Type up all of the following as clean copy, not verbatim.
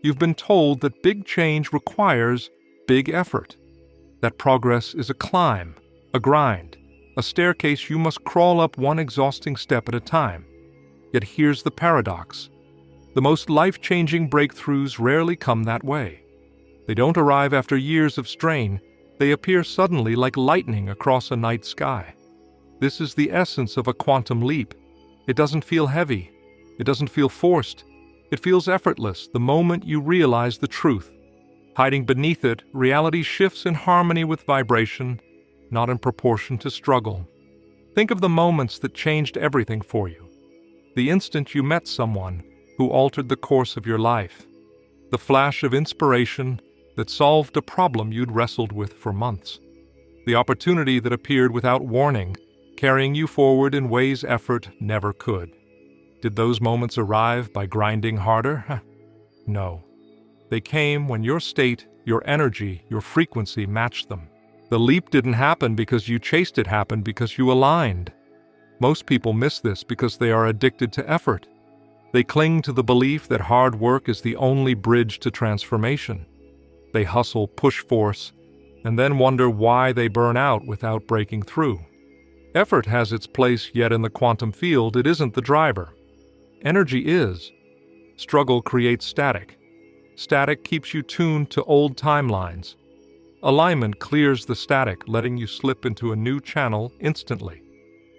You've been told that big change requires big effort, that progress is a climb, a grind, a staircase you must crawl up one exhausting step at a time. Yet here's the paradox. The most life-changing breakthroughs rarely come that way. They don't arrive after years of strain. They appear suddenly like lightning across a night sky. This is the essence of a quantum leap. It doesn't feel heavy. It doesn't feel forced. It feels effortless the moment you realize the truth. Hiding beneath it, reality shifts in harmony with vibration, not in proportion to struggle. Think of the moments that changed everything for you. The instant you met someone who altered the course of your life. The flash of inspiration that solved a problem you'd wrestled with for months. The opportunity that appeared without warning, carrying you forward in ways effort never could. Did those moments arrive by grinding harder? No. They came when your state, your energy, your frequency matched them. The leap didn't happen because you chased it, happened because you aligned. Most people miss this because they are addicted to effort. They cling to the belief that hard work is the only bridge to transformation. They hustle, push force, and then wonder why they burn out without breaking through. Effort has its place, yet in the quantum field, it isn't the driver. Energy is. Struggle creates static. Static keeps you tuned to old timelines. Alignment clears the static, letting you slip into a new channel instantly.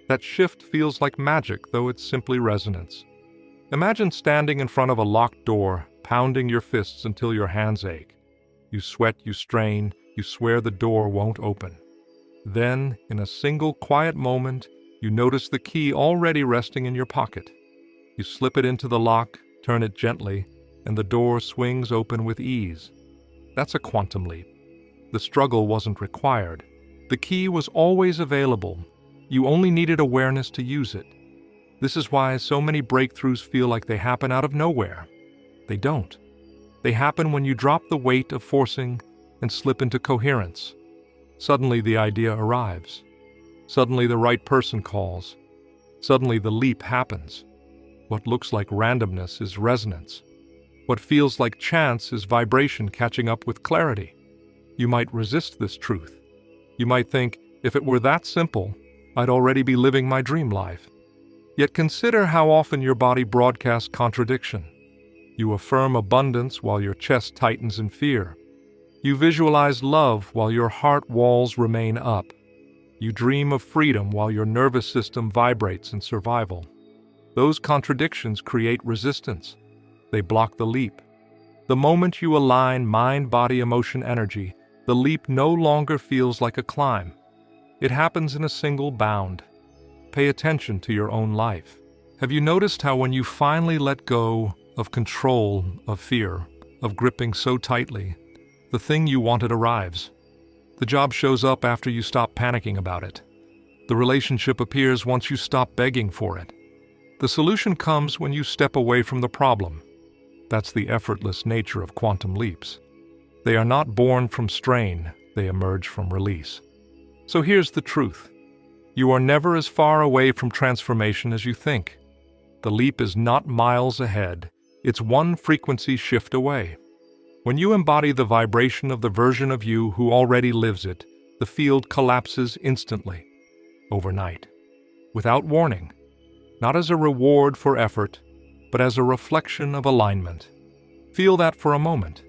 That shift feels like magic, though it's simply resonance. Imagine standing in front of a locked door, pounding your fists until your hands ache. You sweat, you strain, you swear the door won't open. Then, in a single quiet moment, you notice the key already resting in your pocket. You slip it into the lock, turn it gently, and the door swings open with ease. That's a quantum leap. The struggle wasn't required. The key was always available. You only needed awareness to use it. This is why so many breakthroughs feel like they happen out of nowhere. They don't. They happen when you drop the weight of forcing and slip into coherence. Suddenly the idea arrives. Suddenly the right person calls. Suddenly the leap happens. What looks like randomness is resonance. What feels like chance is vibration catching up with clarity. You might resist this truth. You might think, if it were that simple, I'd already be living my dream life. Yet consider how often your body broadcasts contradiction. You affirm abundance while your chest tightens in fear. You visualize love while your heart walls remain up. You dream of freedom while your nervous system vibrates in survival. Those contradictions create resistance. They block the leap. The moment you align mind, body, emotion, energy, the leap no longer feels like a climb. It happens in a single bound. Pay attention to your own life. Have you noticed how when you finally let go of control, of fear, of gripping so tightly, the thing you wanted arrives? The job shows up after you stop panicking about it. The relationship appears once you stop begging for it. The solution comes when you step away from the problem. That's the effortless nature of quantum leaps. They are not born from strain, they emerge from release. So here's the truth. You are never as far away from transformation as you think. The leap is not miles ahead, it's one frequency shift away. When you embody the vibration of the version of you who already lives it, the field collapses instantly, overnight, without warning. Not as a reward for effort, but as a reflection of alignment. Feel that for a moment.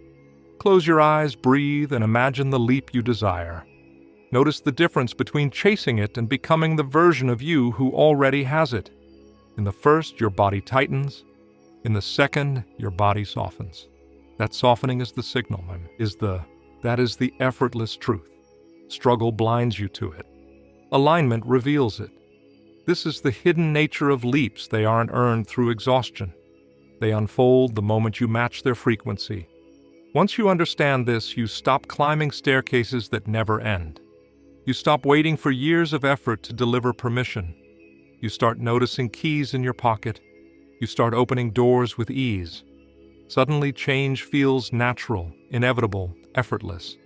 Close your eyes, breathe, and imagine the leap you desire. Notice the difference between chasing it and becoming the version of you who already has it. In the first, your body tightens. In the second, your body softens. That softening is the signal, that is the effortless truth. Struggle blinds you to it. Alignment reveals it. This is the hidden nature of leaps. They aren't earned through exhaustion. They unfold the moment you match their frequency. Once you understand this, you stop climbing staircases that never end. You stop waiting for years of effort to deliver permission. You start noticing keys in your pocket. You start opening doors with ease. Suddenly, change feels natural, inevitable, effortless.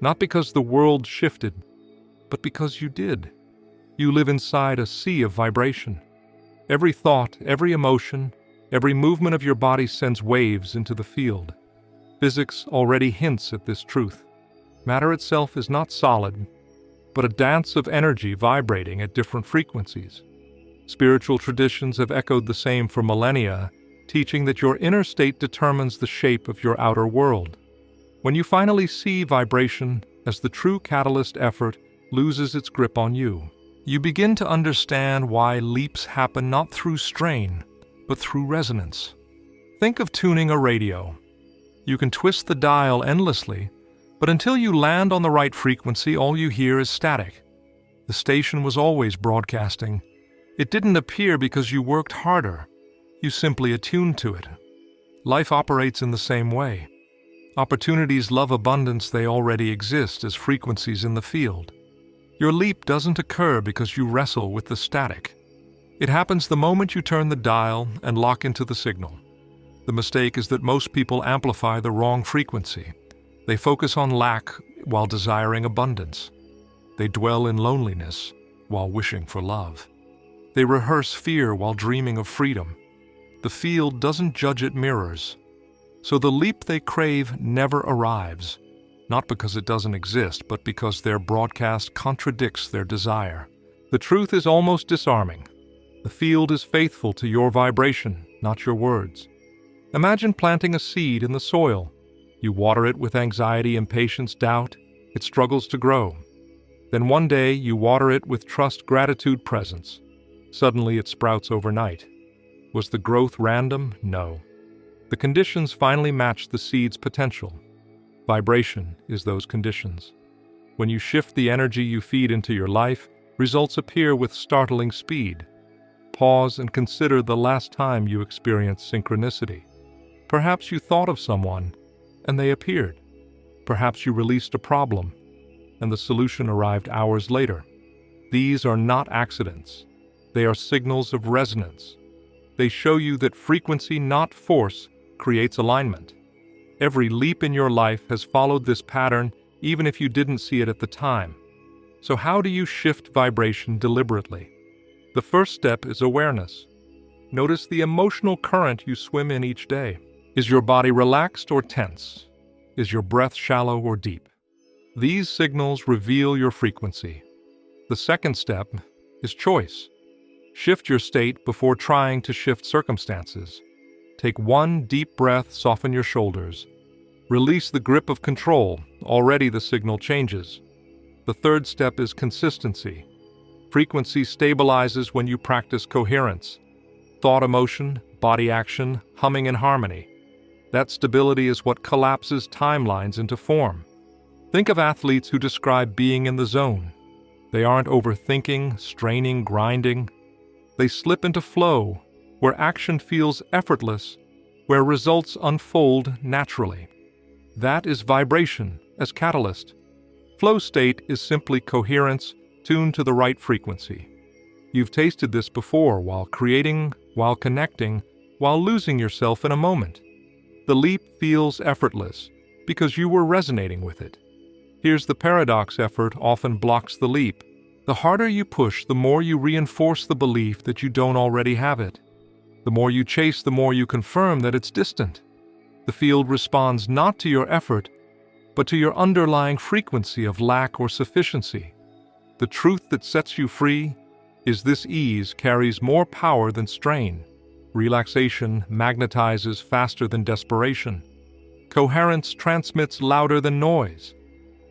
Not because the world shifted, but because you did. You live inside a sea of vibration. Every thought, every emotion, every movement of your body sends waves into the field. Physics already hints at this truth. Matter itself is not solid, but a dance of energy vibrating at different frequencies. Spiritual traditions have echoed the same for millennia, teaching that your inner state determines the shape of your outer world. When you finally see vibration as the true catalyst, effort loses its grip on you. You begin to understand why leaps happen not through strain, but through resonance. Think of tuning a radio. You can twist the dial endlessly, but until you land on the right frequency, all you hear is static. The station was always broadcasting. It didn't appear because you worked harder. You simply attuned to it. Life operates in the same way. Opportunities love abundance. They already exist as frequencies in the field. Your leap doesn't occur because you wrestle with the static. It happens the moment you turn the dial and lock into the signal. The mistake is that most people amplify the wrong frequency. They focus on lack while desiring abundance. They dwell in loneliness while wishing for love. They rehearse fear while dreaming of freedom. The field doesn't judge, it mirrors. So the leap they crave never arrives, not because it doesn't exist, but because their broadcast contradicts their desire. The truth is almost disarming. The field is faithful to your vibration, not your words. Imagine planting a seed in the soil. You water it with anxiety, impatience, doubt. It struggles to grow. Then one day you water it with trust, gratitude, presence. Suddenly it sprouts overnight. Was the growth random? No. The conditions finally matched the seed's potential. Vibration is those conditions. When you shift the energy you feed into your life, results appear with startling speed. Pause and consider the last time you experienced synchronicity. Perhaps you thought of someone, and they appeared. Perhaps you released a problem, and the solution arrived hours later. These are not accidents. They are signals of resonance. They show you that frequency, not force, creates alignment. Every leap in your life has followed this pattern, even if you didn't see it at the time. So how do you shift vibration deliberately? The first step is awareness. Notice the emotional current you swim in each day. Is your body relaxed or tense? Is your breath shallow or deep? These signals reveal your frequency. The second step is choice. Shift your state before trying to shift circumstances. Take one deep breath, soften your shoulders. Release the grip of control. Already the signal changes. The third step is consistency. Frequency stabilizes when you practice coherence. Thought, emotion, body action, humming in harmony. That stability is what collapses timelines into form. Think of athletes who describe being in the zone. They aren't overthinking, straining, grinding. They slip into flow, where action feels effortless, where results unfold naturally. That is vibration as catalyst. Flow state is simply coherence tuned to the right frequency. You've tasted this before, while creating, while connecting, while losing yourself in a moment. The leap feels effortless because you were resonating with it. Here's the paradox: effort often blocks the leap. The harder you push, the more you reinforce the belief that you don't already have it. The more you chase, the more you confirm that it's distant. The field responds not to your effort, but to your underlying frequency of lack or sufficiency. The truth that sets you free is this: ease carries more power than strain. Relaxation magnetizes faster than desperation. Coherence transmits louder than noise.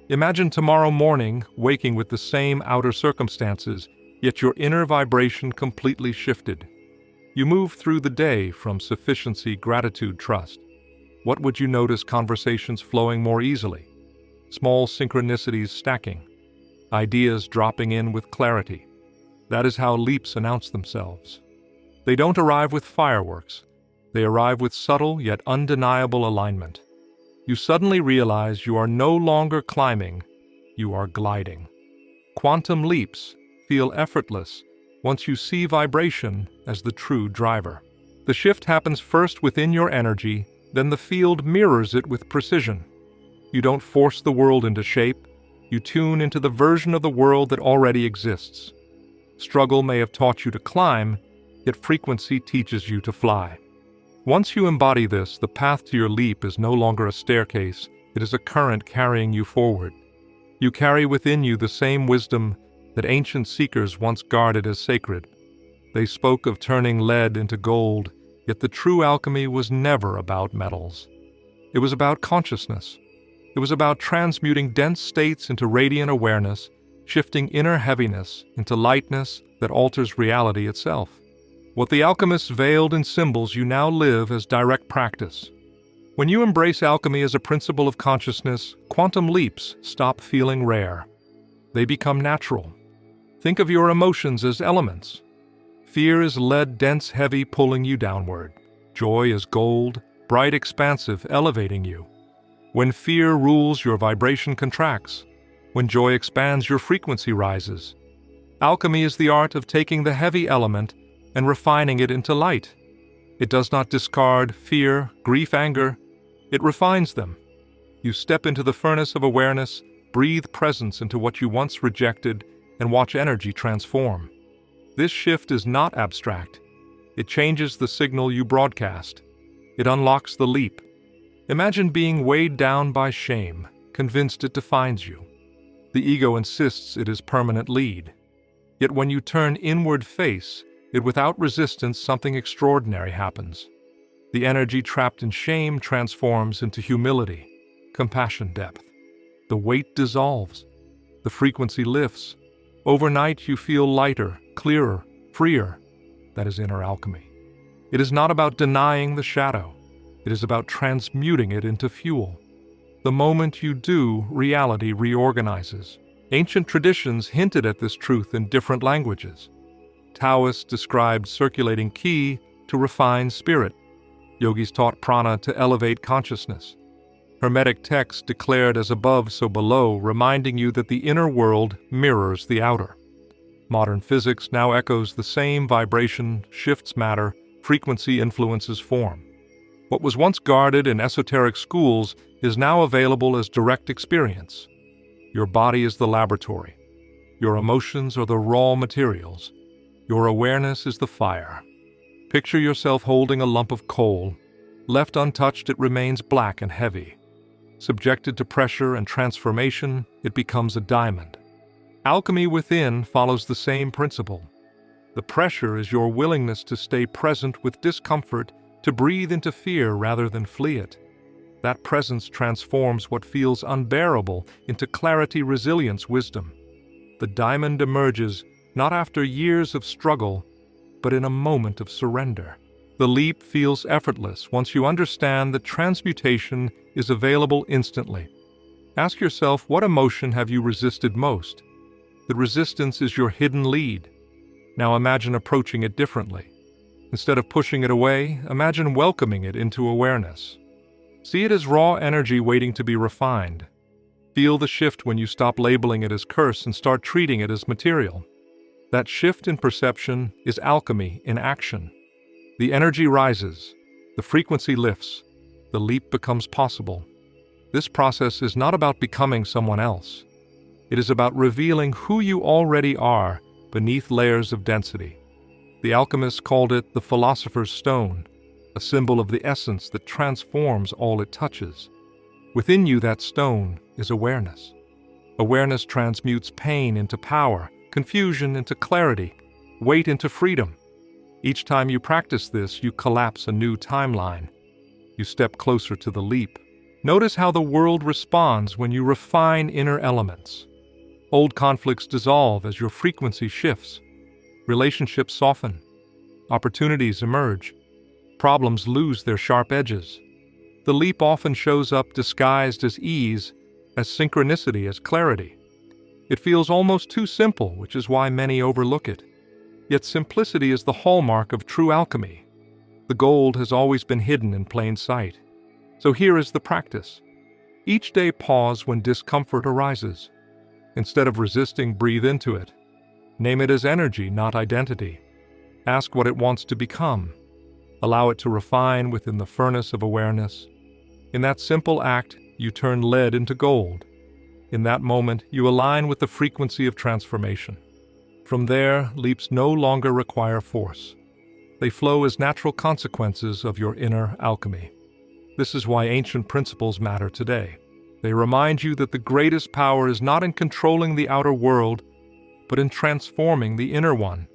Imagine tomorrow morning waking with the same outer circumstances, yet your inner vibration completely shifted. You move through the day from sufficiency, gratitude, trust. What would you notice? Conversations flowing more easily, small synchronicities stacking, ideas dropping in with clarity. That is how leaps announce themselves. They don't arrive with fireworks. They arrive with subtle yet undeniable alignment. You suddenly realize you are no longer climbing, you are gliding. Quantum leaps feel effortless once you see vibration as the true driver. The shift happens first within your energy, then the field mirrors it with precision. You don't force the world into shape, you tune into the version of the world that already exists. Struggle may have taught you to climb, yet frequency teaches you to fly. Once you embody this, the path to your leap is no longer a staircase, it is a current carrying you forward. You carry within you the same wisdom that ancient seekers once guarded as sacred. They spoke of turning lead into gold, yet the true alchemy was never about metals. It was about consciousness. It was about transmuting dense states into radiant awareness, shifting inner heaviness into lightness that alters reality itself. What the alchemists veiled in symbols, you now live as direct practice. When you embrace alchemy as a principle of consciousness, quantum leaps stop feeling rare. They become natural. Think of your emotions as elements. Fear is lead, dense, heavy, pulling you downward. Joy is gold, bright, expansive, elevating you. When fear rules, your vibration contracts. When joy expands, your frequency rises. Alchemy is the art of taking the heavy element and refining it into light. It does not discard fear, grief, anger. It refines them. You step into the furnace of awareness, breathe presence into what you once rejected, and watch energy transform. This shift is not abstract. It changes the signal you broadcast. It unlocks the leap. Imagine being weighed down by shame, convinced it defines you. The ego insists it is permanent lead. Yet when you turn inward face, it without resistance, something extraordinary happens. The energy trapped in shame transforms into humility, compassion, depth. The weight dissolves. The frequency lifts. Overnight you feel lighter, clearer, freer. That is inner alchemy. It is not about denying the shadow. It is about transmuting it into fuel. The moment you do, reality reorganizes. Ancient traditions hinted at this truth in different languages. Taoists described circulating qi to refine spirit. Yogis taught prana to elevate consciousness. Hermetic texts declared as above, so below, reminding you that the inner world mirrors the outer. Modern physics now echoes the same vibration, shifts matter, frequency influences form. What was once guarded in esoteric schools is now available as direct experience. Your body is the laboratory. Your emotions are the raw materials. Your awareness is the fire. Picture yourself holding a lump of coal. Left untouched, it remains black and heavy. Subjected to pressure and transformation, it becomes a diamond. Alchemy within follows the same principle. The pressure is your willingness to stay present with discomfort, to breathe into fear rather than flee it. That presence transforms what feels unbearable into clarity, resilience, wisdom. The diamond emerges not after years of struggle, but in a moment of surrender. The leap feels effortless once you understand that transmutation is available instantly. Ask yourself, what emotion have you resisted most? The resistance is your hidden lead. Now imagine approaching it differently. Instead of pushing it away, imagine welcoming it into awareness. See it as raw energy waiting to be refined. Feel the shift when you stop labeling it as curse and start treating it as material. That shift in perception is alchemy in action. The energy rises, the frequency lifts, the leap becomes possible. This process is not about becoming someone else. It is about revealing who you already are beneath layers of density. The alchemists called it the philosopher's stone, a symbol of the essence that transforms all it touches. Within you, that stone is awareness. Awareness transmutes pain into power, confusion into clarity, weight into freedom. Each time you practice this, you collapse a new timeline. You step closer to the leap. Notice how the world responds when you refine inner elements. Old conflicts dissolve as your frequency shifts. Relationships soften. Opportunities emerge. Problems lose their sharp edges. The leap often shows up disguised as ease, as synchronicity, as clarity. It feels almost too simple, which is why many overlook it. Yet simplicity is the hallmark of true alchemy. The gold has always been hidden in plain sight. So here is the practice. Each day pause when discomfort arises. Instead of resisting, breathe into it. Name it as energy, not identity. Ask what it wants to become. Allow it to refine within the furnace of awareness. In that simple act, you turn lead into gold. In that moment, you align with the frequency of transformation. From there, leaps no longer require force. They flow as natural consequences of your inner alchemy. This is why ancient principles matter today. They remind you that the greatest power is not in controlling the outer world, but in transforming the inner one.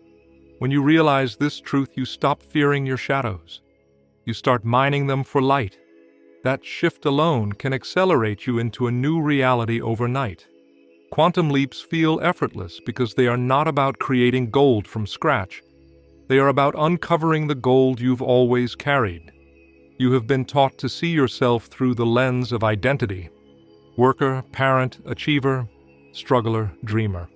When you realize this truth, you stop fearing your shadows. You start mining them for light. That shift alone can accelerate you into a new reality overnight. Quantum leaps feel effortless because they are not about creating gold from scratch. They are about uncovering the gold you've always carried. You have been taught to see yourself through the lens of identity: worker, parent, achiever, struggler, dreamer.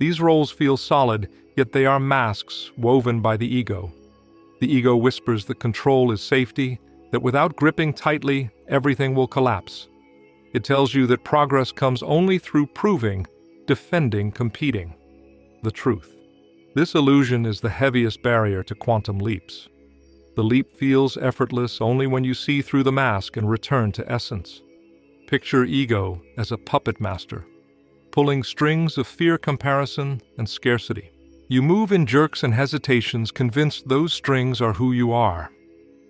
These roles feel solid, yet they are masks woven by the ego. The ego whispers that control is safety, that without gripping tightly, everything will collapse. It tells you that progress comes only through proving, defending, competing. The truth. This illusion is the heaviest barrier to quantum leaps. The leap feels effortless only when you see through the mask and return to essence. Picture ego as a puppet master, pulling strings of fear, comparison, and scarcity. You move in jerks and hesitations, convinced those strings are who you are.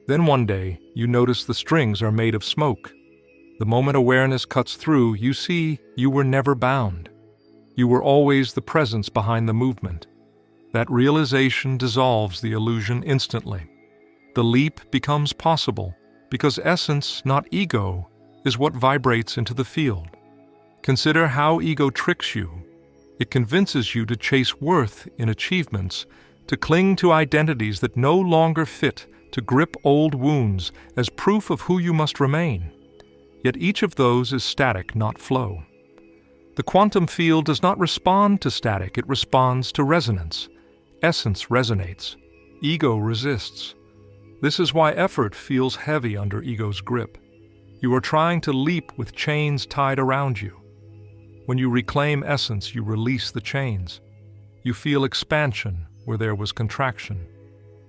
Then one day, you notice the strings are made of smoke. The moment awareness cuts through, you see you were never bound. You were always the presence behind the movement. That realization dissolves the illusion instantly. The leap becomes possible because essence, not ego, is what vibrates into the field. Consider how ego tricks you. It convinces you to chase worth in achievements, to cling to identities that no longer fit, to grip old wounds as proof of who you must remain. Yet each of those is static, not flow. The quantum field does not respond to static, it responds to resonance. Essence resonates. Ego resists. This is why effort feels heavy under ego's grip. You are trying to leap with chains tied around you. When you reclaim essence, you release the chains. You feel expansion where there was contraction.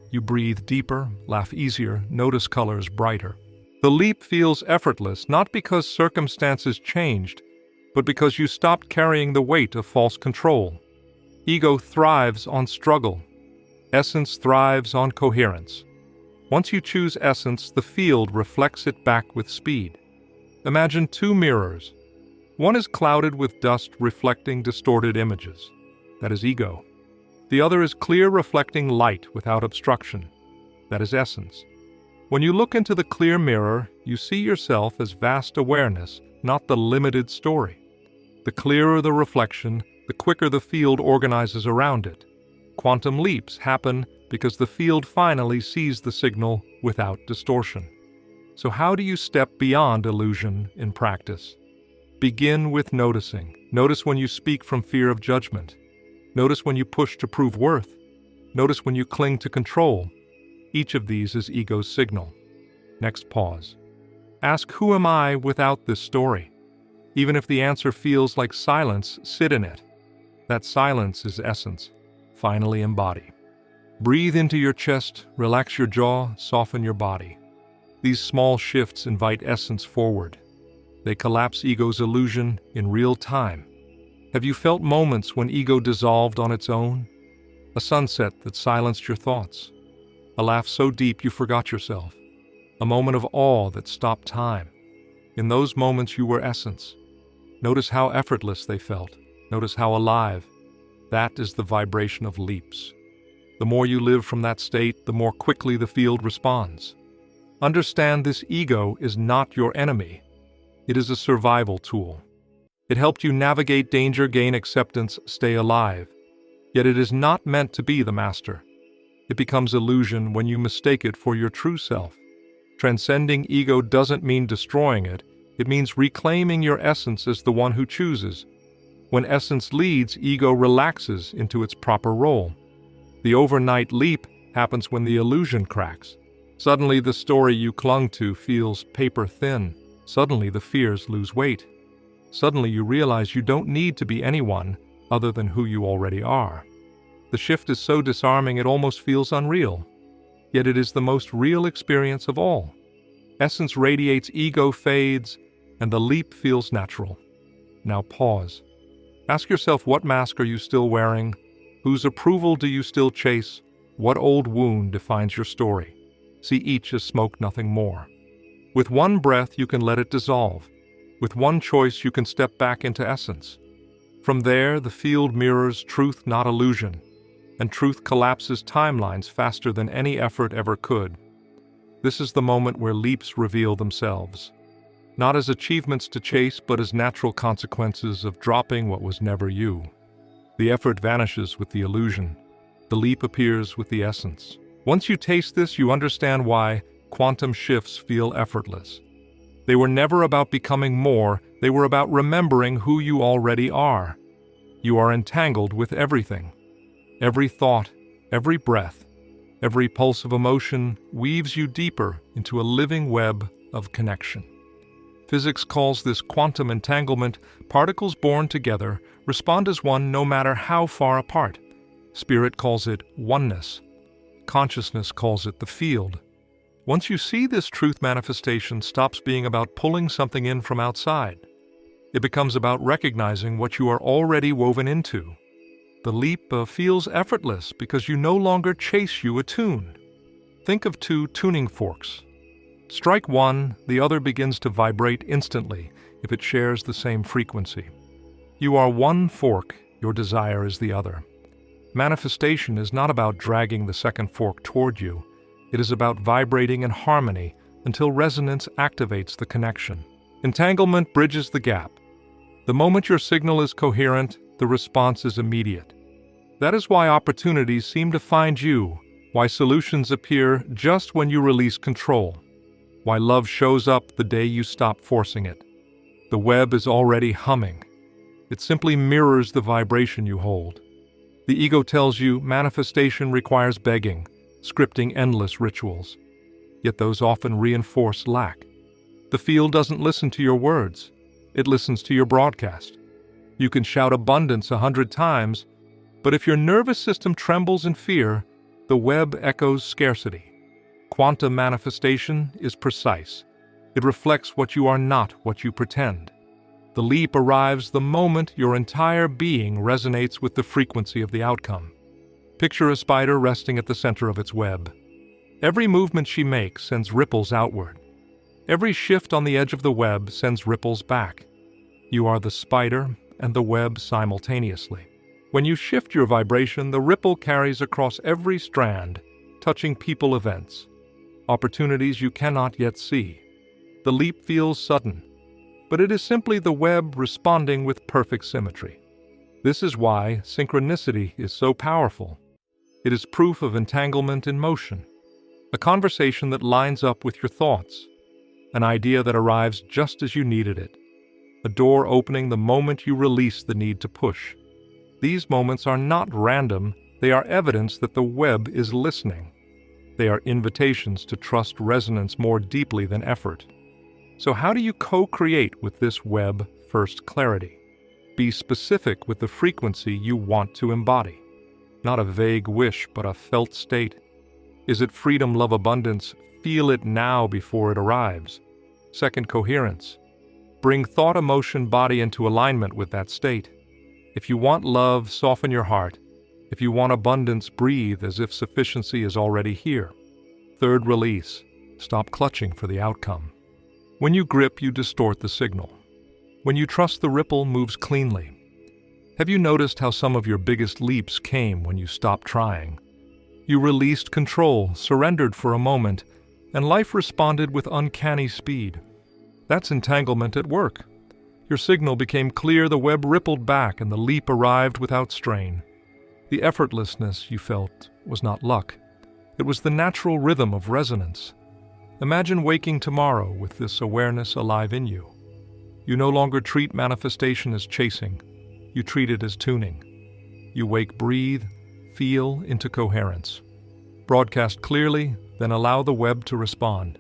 You breathe deeper, laugh easier, notice colors brighter. The leap feels effortless not because circumstances changed, but because you stopped carrying the weight of false control. Ego thrives on struggle. Essence thrives on coherence. Once you choose essence, the field reflects it back with speed. Imagine two mirrors. One is clouded with dust reflecting distorted images. That is ego. The other is clear, reflecting light without obstruction. That is essence. When you look into the clear mirror, you see yourself as vast awareness, not the limited story. The clearer the reflection, the quicker the field organizes around it. Quantum leaps happen because the field finally sees the signal without distortion. So how do you step beyond illusion in practice? Begin with noticing. Notice when you speak from fear of judgment. Notice when you push to prove worth. Notice when you cling to control. Each of these is ego's signal. Next, pause. Ask, who am I without this story? Even if the answer feels like silence, sit in it. That silence is essence. Finally embody. Breathe into your chest, relax your jaw, soften your body. These small shifts invite essence forward. They collapse ego's illusion in real time. Have you felt moments when ego dissolved on its own? A sunset that silenced your thoughts. A laugh so deep you forgot yourself. A moment of awe that stopped time. In those moments you were essence. Notice how effortless they felt. Notice how alive. That is the vibration of leaps. The more you live from that state, the more quickly the field responds. Understand this ego is not your enemy. It is a survival tool. It helped you navigate danger, gain acceptance, stay alive. Yet it is not meant to be the master. It becomes illusion when you mistake it for your true self. Transcending ego doesn't mean destroying it. It means reclaiming your essence as the one who chooses. When essence leads, ego relaxes into its proper role. The overnight leap happens when the illusion cracks. Suddenly the story you clung to feels paper thin. Suddenly the fears lose weight. Suddenly you realize you don't need to be anyone other than who you already are. The shift is so disarming it almost feels unreal. Yet it is the most real experience of all. Essence radiates, ego fades, and the leap feels natural. Now pause. Ask yourself, what mask are you still wearing? Whose approval do you still chase? What old wound defines your story? See each as smoke, nothing more. With one breath, you can let it dissolve. With one choice, you can step back into essence. From there, the field mirrors truth, not illusion, and truth collapses timelines faster than any effort ever could. This is the moment where leaps reveal themselves, not as achievements to chase, but as natural consequences of dropping what was never you. The effort vanishes with the illusion. The leap appears with the essence. Once you taste this, you understand why quantum shifts feel effortless. They were never about becoming more, they were about remembering who you already are. You are entangled with everything. Every thought, every breath, every pulse of emotion weaves you deeper into a living web of connection. Physics calls this quantum entanglement. Particles born together respond as one no matter how far apart. Spirit calls it oneness. Consciousness calls it the field. Once you see this truth, manifestation stops being about pulling something in from outside. It becomes about recognizing what you are already woven into. The leap feels effortless because you no longer chase, you attune. Think of two tuning forks. Strike one, the other begins to vibrate instantly if it shares the same frequency. You are one fork, your desire is the other. Manifestation is not about dragging the second fork toward you. It is about vibrating in harmony until resonance activates the connection. Entanglement bridges the gap. The moment your signal is coherent, the response is immediate. That is why opportunities seem to find you, why solutions appear just when you release control, why love shows up the day you stop forcing it. The web is already humming. It simply mirrors the vibration you hold. The ego tells you manifestation requires begging, scripting endless rituals. Yet those often reinforce lack. The field doesn't listen to your words. It listens to your broadcast. You can shout abundance 100 times, but if your nervous system trembles in fear, the web echoes scarcity. Quantum manifestation is precise. It reflects what you are not, what you pretend. The leap arrives the moment your entire being resonates with the frequency of the outcome. Picture a spider resting at the center of its web. Every movement she makes sends ripples outward. Every shift on the edge of the web sends ripples back. You are the spider and the web simultaneously. When you shift your vibration, the ripple carries across every strand, touching people, events, opportunities you cannot yet see. The leap feels sudden, but it is simply the web responding with perfect symmetry. This is why synchronicity is so powerful. It is proof of entanglement in motion, a conversation that lines up with your thoughts, an idea that arrives just as you needed it, a door opening the moment you release the need to push. These moments are not random, they are evidence that the web is listening. They are invitations to trust resonance more deeply than effort. So how do you co-create with this web? First, clarity. Be specific with the frequency you want to embody. Not a vague wish, but a felt state. Is it freedom, love, abundance? Feel it now before it arrives. Second, coherence. Bring thought, emotion, body into alignment with that state. If you want love, soften your heart. If you want abundance, breathe as if sufficiency is already here. Third, release. Stop clutching for the outcome. When you grip, you distort the signal. When you trust, the ripple moves cleanly. Have you noticed how some of your biggest leaps came when you stopped trying? You released control, surrendered for a moment, and life responded with uncanny speed. That's entanglement at work. Your signal became clear, the web rippled back, and the leap arrived without strain. The effortlessness you felt was not luck. It was the natural rhythm of resonance. Imagine waking tomorrow with this awareness alive in you. You no longer treat manifestation as chasing. You treat it as tuning. You wake, breathe, feel into coherence. Broadcast clearly, then allow the web to respond.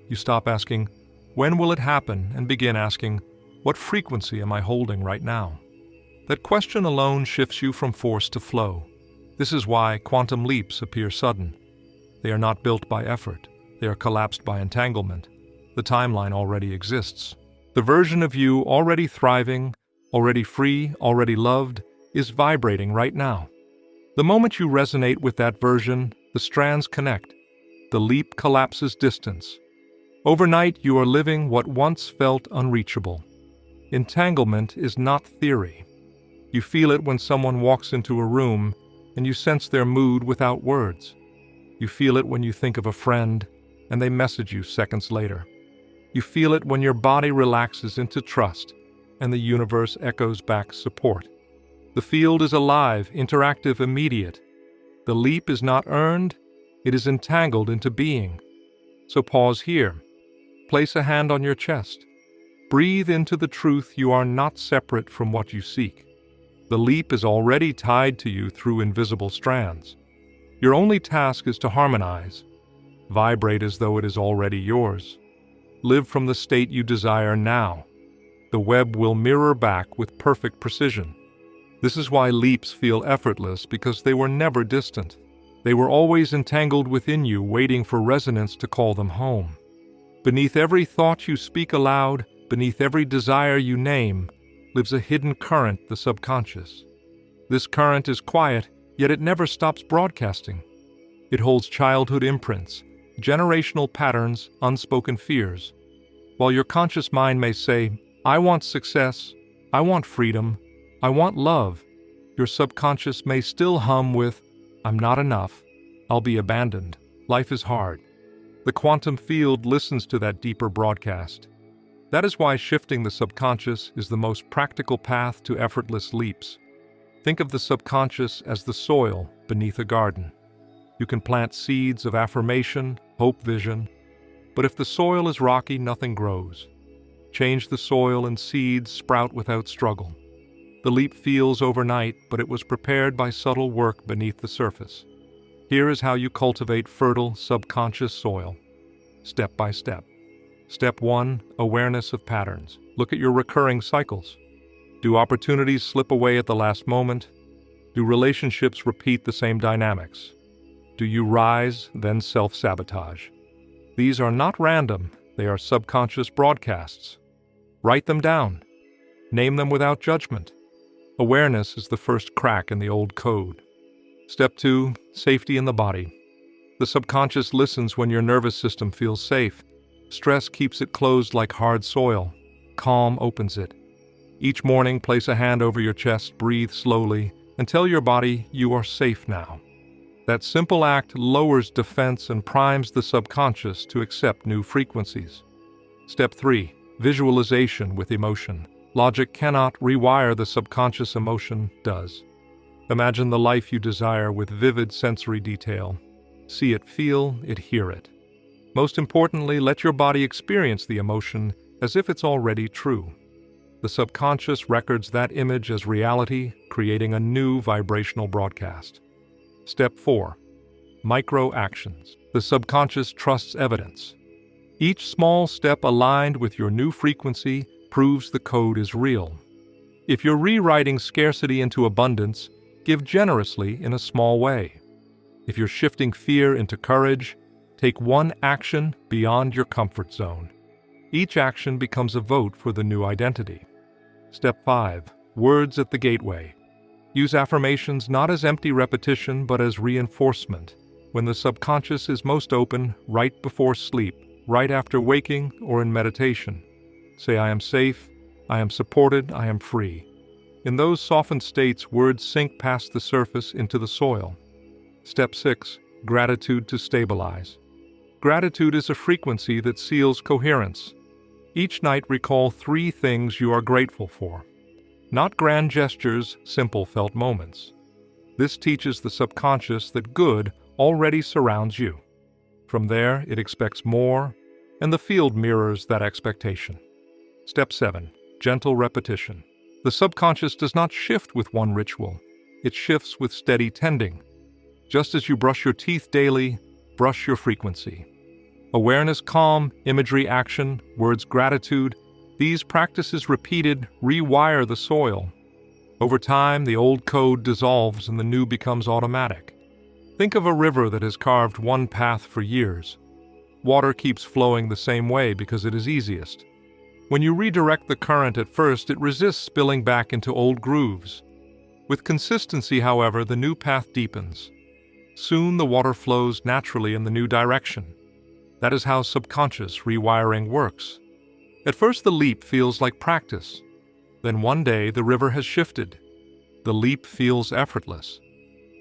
You stop asking, when will it happen, and begin asking, what frequency am I holding right now? That question alone shifts you from force to flow. This is why quantum leaps appear sudden. They are not built by effort. They are collapsed by entanglement. The timeline already exists. The version of you already thriving, already free, already loved, is vibrating right now. The moment you resonate with that version, the strands connect. The leap collapses distance. Overnight, you are living what once felt unreachable. Entanglement is not theory. You feel it when someone walks into a room, and you sense their mood without words. You feel it when you think of a friend, and they message you seconds later. You feel it when your body relaxes into trust, and the universe echoes back support. The field is alive, interactive, immediate. The leap is not earned, it is entangled into being. So pause here. Place a hand on your chest. Breathe into the truth you are not separate from what you seek. The leap is already tied to you through invisible strands. Your only task is to harmonize. Vibrate as though it is already yours. Live from the state you desire now. The web will mirror back with perfect precision. This is why leaps feel effortless, because they were never distant. They were always entangled within you, waiting for resonance to call them home. Beneath every thought you speak aloud, beneath every desire you name, lives a hidden current, the subconscious. This current is quiet, yet it never stops broadcasting. It holds childhood imprints, generational patterns, unspoken fears. While your conscious mind may say, "I want success, I want freedom, I want love," your subconscious may still hum with, "I'm not enough, I'll be abandoned, life is hard." The quantum field listens to that deeper broadcast. That is why shifting the subconscious is the most practical path to effortless leaps. Think of the subconscious as the soil beneath a garden. You can plant seeds of affirmation, hope, vision, but if the soil is rocky, nothing grows. Change the soil and seeds sprout without struggle. The leap feels overnight, but it was prepared by subtle work beneath the surface. Here is how you cultivate fertile, subconscious soil. Step by step. Step 1. Awareness of patterns. Look at your recurring cycles. Do opportunities slip away at the last moment? Do relationships repeat the same dynamics? Do you rise, then self-sabotage? These are not random, they are subconscious broadcasts. Write them down. Name them without judgment. Awareness is the first crack in the old code. Step 2. Safety in the body. The subconscious listens when your nervous system feels safe. Stress keeps it closed like hard soil. Calm opens it. Each morning, place a hand over your chest, breathe slowly, and tell your body you are safe now. That simple act lowers defense and primes the subconscious to accept new frequencies. Step 3. Visualization with emotion. Logic cannot rewire the subconscious, emotion does. Imagine the life you desire with vivid sensory detail. See it, feel it, hear it. Most importantly, let your body experience the emotion as if it's already true. The subconscious records that image as reality, creating a new vibrational broadcast. Step 4. Micro actions. The subconscious trusts evidence. Each small step aligned with your new frequency proves the code is real. If you're rewriting scarcity into abundance, give generously in a small way. If you're shifting fear into courage, take one action beyond your comfort zone. Each action becomes a vote for the new identity. Step 5. Words at the gateway. Use affirmations not as empty repetition but as reinforcement. When the subconscious is most open, right before sleep, right after waking, or in meditation. Say, "I am safe, I am supported, I am free." In those softened states, words sink past the surface into the soil. Step 6. Gratitude to stabilize. Gratitude is a frequency that seals coherence. Each night recall 3 things you are grateful for. Not grand gestures, simple felt moments. This teaches the subconscious that good already surrounds you. From there, it expects more, and the field mirrors that expectation. Step 7. Gentle repetition. The subconscious does not shift with one ritual. It shifts with steady tending. Just as you brush your teeth daily, brush your frequency. Awareness, calm, imagery, action, words, gratitude. These practices repeated rewire the soil. Over time, the old code dissolves and the new becomes automatic. Think of a river that has carved one path for years. Water keeps flowing the same way because it is easiest. When you redirect the current at first, it resists spilling back into old grooves. With consistency, however, the new path deepens. Soon the water flows naturally in the new direction. That is how subconscious rewiring works. At first the leap feels like practice. Then one day the river has shifted. The leap feels effortless.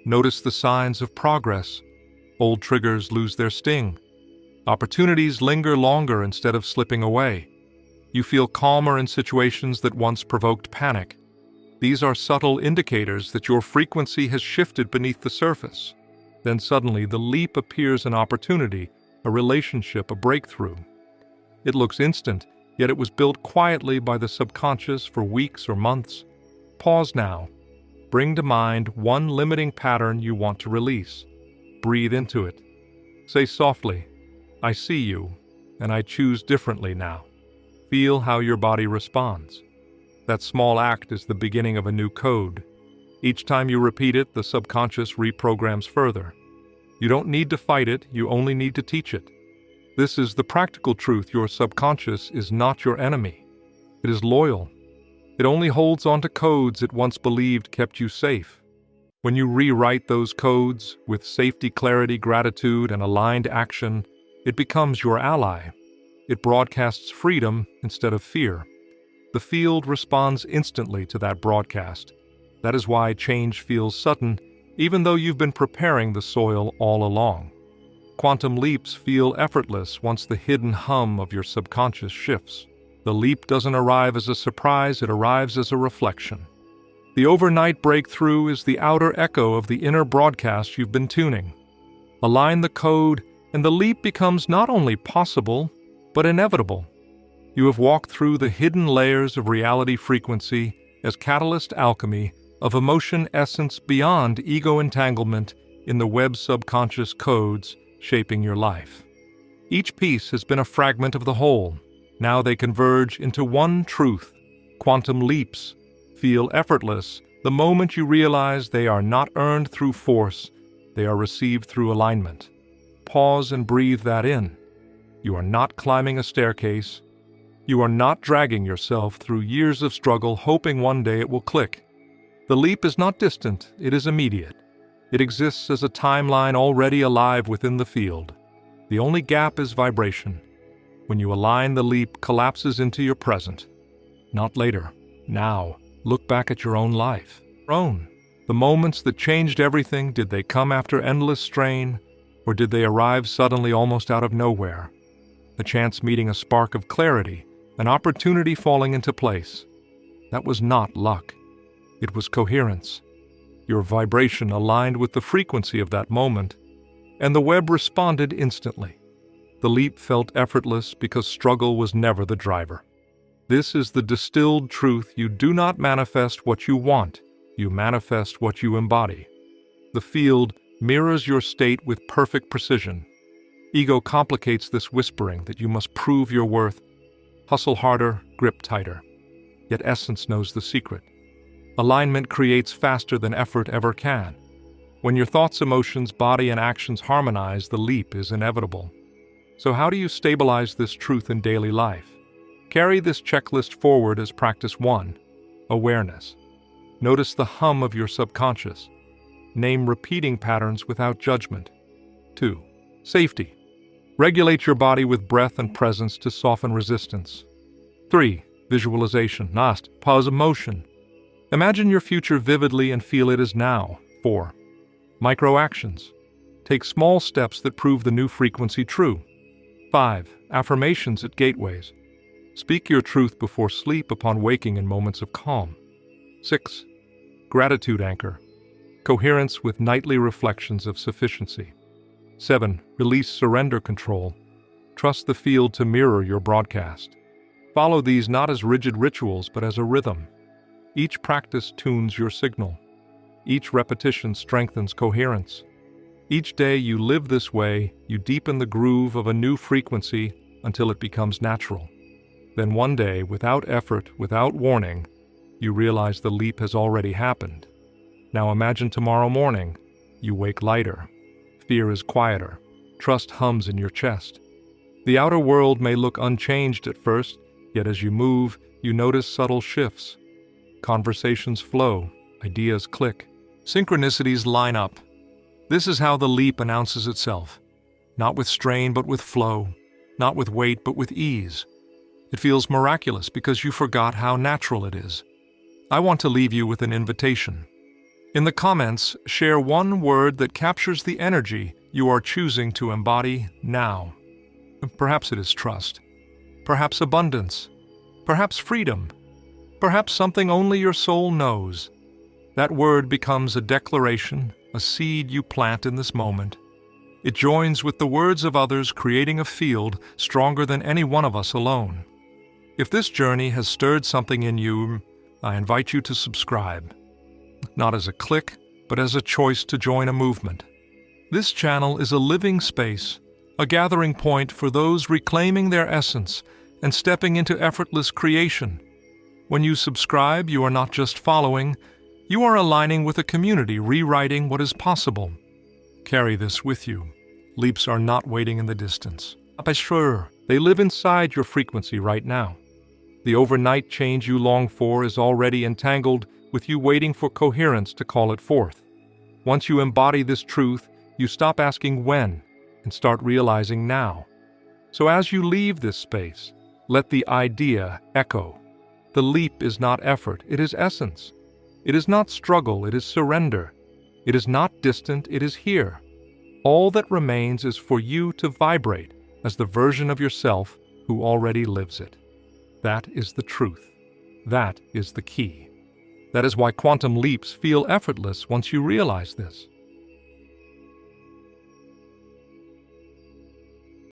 Notice the signs of progress. Old triggers lose their sting. Opportunities linger longer instead of slipping away. You feel calmer in situations that once provoked panic. These are subtle indicators that your frequency has shifted beneath the surface. Then suddenly the leap appears an opportunity, a relationship, a breakthrough. It looks instant, yet it was built quietly by the subconscious for weeks or months. Pause now. Bring to mind one limiting pattern you want to release. Breathe into it. Say softly, "I see you, and I choose differently now." Feel how your body responds. That small act is the beginning of a new code. Each time you repeat it, the subconscious reprograms further. You don't need to fight it, you only need to teach it. This is the practical truth: your subconscious is not your enemy. It is loyal. It only holds on to codes it once believed kept you safe. When you rewrite those codes with safety, clarity, gratitude, and aligned action, it becomes your ally. It broadcasts freedom instead of fear. The field responds instantly to that broadcast. That is why change feels sudden, even though you've been preparing the soil all along. Quantum leaps feel effortless once the hidden hum of your subconscious shifts. The leap doesn't arrive as a surprise, it arrives as a reflection. The overnight breakthrough is the outer echo of the inner broadcast you've been tuning. Align the code, and the leap becomes not only possible, but inevitable. You have walked through the hidden layers of reality frequency as catalyst alchemy of emotion essence beyond ego entanglement in the web subconscious codes shaping your life. Each piece has been a fragment of the whole. Now they converge into one truth. Quantum leaps feel effortless the moment you realize they are not earned through force, they are received through alignment. Pause and breathe that in. You are not climbing a staircase. You are not dragging yourself through years of struggle hoping one day it will click. The leap is not distant, it is immediate. It exists as a timeline already alive within the field. The only gap is vibration. When you align, the leap collapses into your present. Not later, now. Look back at your own life. The moments that changed everything, did they come after endless strain, or did they arrive suddenly almost out of nowhere? A chance meeting, a spark of clarity, an opportunity falling into place. That was not luck. It was coherence. Your vibration aligned with the frequency of that moment, and the web responded instantly. The leap felt effortless because struggle was never the driver. This is the distilled truth: you do not manifest what you want, you manifest what you embody. The field mirrors your state with perfect precision. Ego complicates this, whispering that you must prove your worth, hustle harder, grip tighter. Yet essence knows the secret. Alignment creates faster than effort ever can. When your thoughts, emotions, body, and actions harmonize, the leap is inevitable. So how do you stabilize this truth in daily life? Carry this checklist forward as practice 1. Awareness. Notice the hum of your subconscious. Name repeating patterns without judgment. 2. Safety. Regulate your body with breath and presence to soften resistance. 3. Visualization. Pause emotion. Imagine your future vividly and feel it as now. 4. Micro-actions. Take small steps that prove the new frequency true. 5. Affirmations at gateways. Speak your truth before sleep, upon waking, in moments of calm. 6. Gratitude anchor. Coherence with nightly reflections of sufficiency. 7. Release surrender control. Trust the field to mirror your broadcast. Follow these not as rigid rituals, but as a rhythm. Each practice tunes your signal. Each repetition strengthens coherence. Each day you live this way, you deepen the groove of a new frequency until it becomes natural. Then one day, without effort, without warning, you realize the leap has already happened. Now imagine tomorrow morning, you wake lighter. Fear is quieter. Trust hums in your chest. The outer world may look unchanged at first, yet as you move, you notice subtle shifts. Conversations flow, Ideas click. Synchronicities line up. This is how the leap announces itself. Not with strain, but with flow. Not with weight, but with ease. It feels miraculous because you forgot how natural it is. I want to leave you with an invitation. In the comments, share one word that captures the energy you are choosing to embody now. Perhaps it is trust. Perhaps abundance. Perhaps freedom. Perhaps something only your soul knows. That word becomes a declaration, a seed you plant in this moment. It joins with the words of others, creating a field stronger than any one of us alone. If this journey has stirred something in you, I invite you to subscribe. Not as a click, but as a choice to join a movement. This channel is a living space, a gathering point for those reclaiming their essence and stepping into effortless creation. When you subscribe, you are not just following, you are aligning with a community rewriting what is possible. Carry this with you. Leaps are not waiting in the distance. They live inside your frequency right now. The overnight change you long for is already entangled with you waiting for coherence to call it forth. Once you embody this truth, you stop asking when and start realizing now. So as you leave this space, let the idea echo. The leap is not effort, it is essence. It is not struggle, it is surrender. It is not distant, it is here. All that remains is for you to vibrate as the version of yourself who already lives it. That is the truth. That is the key. That is why quantum leaps feel effortless once you realize this.